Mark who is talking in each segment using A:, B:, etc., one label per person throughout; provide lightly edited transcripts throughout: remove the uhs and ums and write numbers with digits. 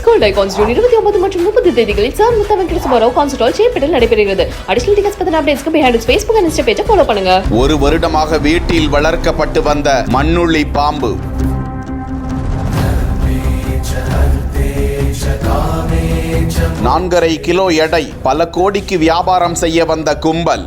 A: Gold Icons June 29 மற்றும் 30 தேதிகளில் sir முத்தா Venkateswara concert hall சேப்பட்டில் நடைபெறுகிறது. அடிஷனல் டிக்கெட்ஸ் பத்தின அப்டேட்ஸ்க்கு behind its Facebook and Insta page follow பண்ணுங்க.
B: ஒரு வருடமாக வீட்டில் வளர்க்கப்பட்டு வந்த மண்ணுளி பாம்பு நான்கரை கிலோ எடை, பல கோடிக்கு வியாபாரம் செய்ய வந்த கும்பல்.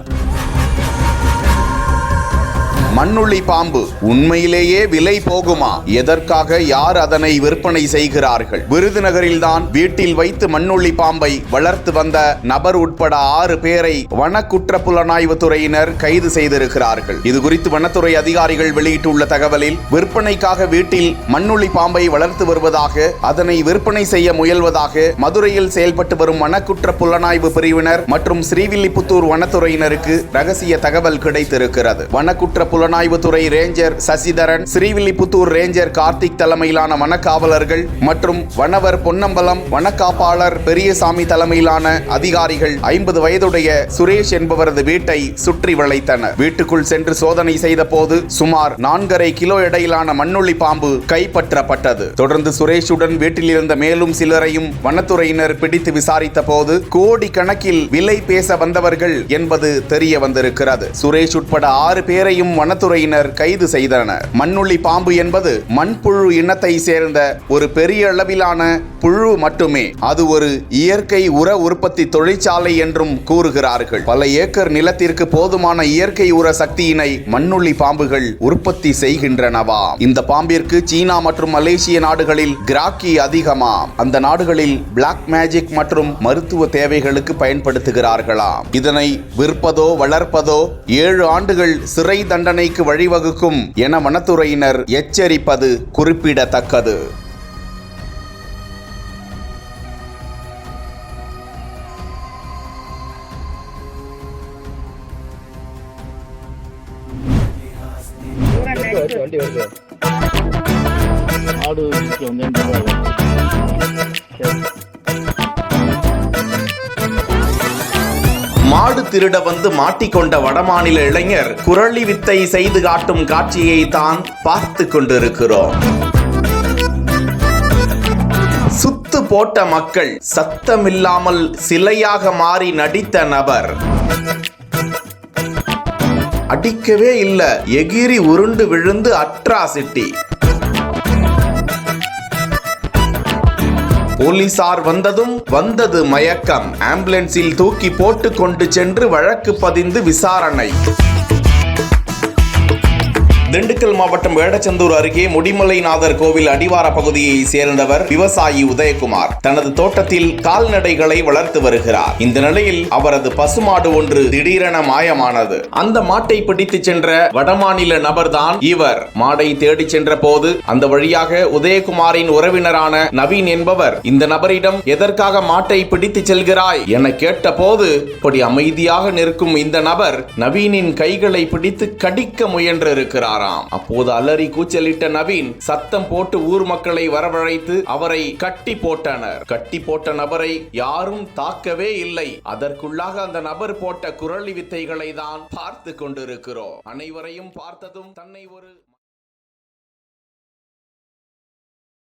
B: மண்ணுளி பாம்பு உண்மையிலேயே விலை போகுமா? எதற்காக யார் அதனை விற்பனை செய்கிறார்கள்? விருதுநகரில்தான் வீட்டில் வைத்து மண்ணுளி பாம்பை வளர்த்து வந்த நபர் உட்பட 6 பேரை வனக்குற்ற புலனாய்வு துறையினர் கைது செய்திருக்கிறார்கள். இது குறித்து வனத்துறை அதிகாரிகள் வெளியிட்டுள்ள தகவலில், விற்பனைக்காக வீட்டில் மண்ணுளி பாம்பை வளர்த்து வருவதாக, அதனை விற்பனை செய்ய முயல்வதாக மதுரையில் செயல்பட்டு வரும் வனக்குற்ற புலனாய்வு பிரிவினர் மற்றும் ஸ்ரீவில்லிபுத்தூர் வனத்துறையினருக்கு ரகசிய தகவல் கிடைத்திருக்கிறது. வனக்குற்ற புலனாய்வுத்துறை ரேஞ்சர் சசிதரன், ஸ்ரீவில்லிபுத்தூர் ரேஞ்சர் கார்த்திக் தலைமையிலான வனக்காவலர்கள் மற்றும் வனவர் பொன்னம்பலம், வனக்காப்பாளர் பெரியசாமி தலைமையிலான அதிகாரிகள் 50 வயதுடைய சுரேஷ் என்பவரது வீட்டை சுற்றி வளைத்தனர். வீட்டுக்குள் சென்று சோதனை செய்த போது சுமார் 4.5 கிலோ எடையிலான மண்ணுளி பாம்பு கைப்பற்றப்பட்டது. தொடர்ந்து சுரேஷுடன் வீட்டில் இருந்த மேலும் சிலரையும் வனத்துறையினர் பிடித்து விசாரித்த போது கோடி கணக்கில் விலை பேச வந்தவர்கள் என்பது தெரிய வந்திருக்கிறது. சுரேஷ் உட்பட 6 பேரையும் வனத்துறையினர் கைது செய்தனர். மண்ணுளி பாம்பு என்பது மண்புழு இனத்தை சேர்ந்த ஒரு பெரிய அளவிலான புழு மட்டுமே. அது ஒரு இயற்கை உர உற்பத்தி தொழிற்சாலை என்றும் கூறுகிறார்கள். பல ஏக்கர் நிலத்திற்கு போதுமான இயற்கை உர சக்தியினை மண்ணுளி பாம்புகள் உற்பத்தி செய்கின்றனவா. இந்த பாம்பிற்கு சீனா மற்றும் மலேசிய நாடுகளில் கிராக்கி அதிகமாம். அந்த நாடுகளில் பிளாக் மேஜிக் மற்றும் மருத்துவ தேவைகளுக்கு பயன்படுத்துகிறார்களாம். இதனை விற்பதோ வளர்ப்பதோ 7 ஆண்டுகள் சிறை தண்டனைக்கு வழிவகுக்கும் என வனத்துறையினர் எச்சரிப்பது குறிப்பிடத்தக்கது. மாடு திருட வந்து மாட்டிக்கொண்ட வடமாநில இளைஞர் குரளி வித்தை செய்து காட்டும் காட்சியை தான் பார்த்து கொண்டிருக்கிறோம். சுத்து போட்ட மக்கள், சத்தமில்லாமல் சிலையாக மாறி நடித்த நபர். அடிக்கவே இல்ல, எகிரி உருண்டு விழுந்து அட்ராசிட்டி. போலீசார் வந்ததும் வந்தது மயக்கம். ஆம்புலன்ஸில் தூக்கி போட்டு கொண்டு சென்று வழக்கு பதிந்து விசாரணை. திண்டுக்கல் மாவட்டம் வேடச்சந்தூர் அருகே முடிமலைநாதர் கோவில் அடிவார பகுதியை சேர்ந்தவர் விவசாயி உதயகுமார். தனது தோட்டத்தில் கால்நடைகளை வளர்த்து வருகிறார். இந்த நிலையில் அவரது பசுமாடு ஒன்று திடீரென மாயமானது. அந்த மாட்டை பிடித்து சென்ற வடமாநில நபர்தான் இவர். மாடை தேடி சென்ற போது அந்த வழியாக உதயகுமாரின் உறவினரான நவீன் என்பவர் இந்த நபரிடம், எதற்காக மாட்டை பிடித்து செல்கிறாய் என கேட்ட போது, இப்படி அமைதியாக நிற்கும் இந்த நபர் நவீனின் கைகளை பிடித்து கடிக்க முயன்றிருக்கிறார். அப்போது அலறி கூச்சலிட்ட நவீன் சத்தம் போட்டு ஊர் மக்களை வரவழைத்து அவரை கட்டி போட்டனர். கட்டி போட்ட நபரை யாரும் தாக்கவே இல்லை. அதற்குள்ளாக அந்த நபர் போட்ட குரளி வித்தைகளை தான் பார்த்து கொண்டிருக்கிறோம். அனைவரையும் பார்த்ததும் தன்னை ஒரு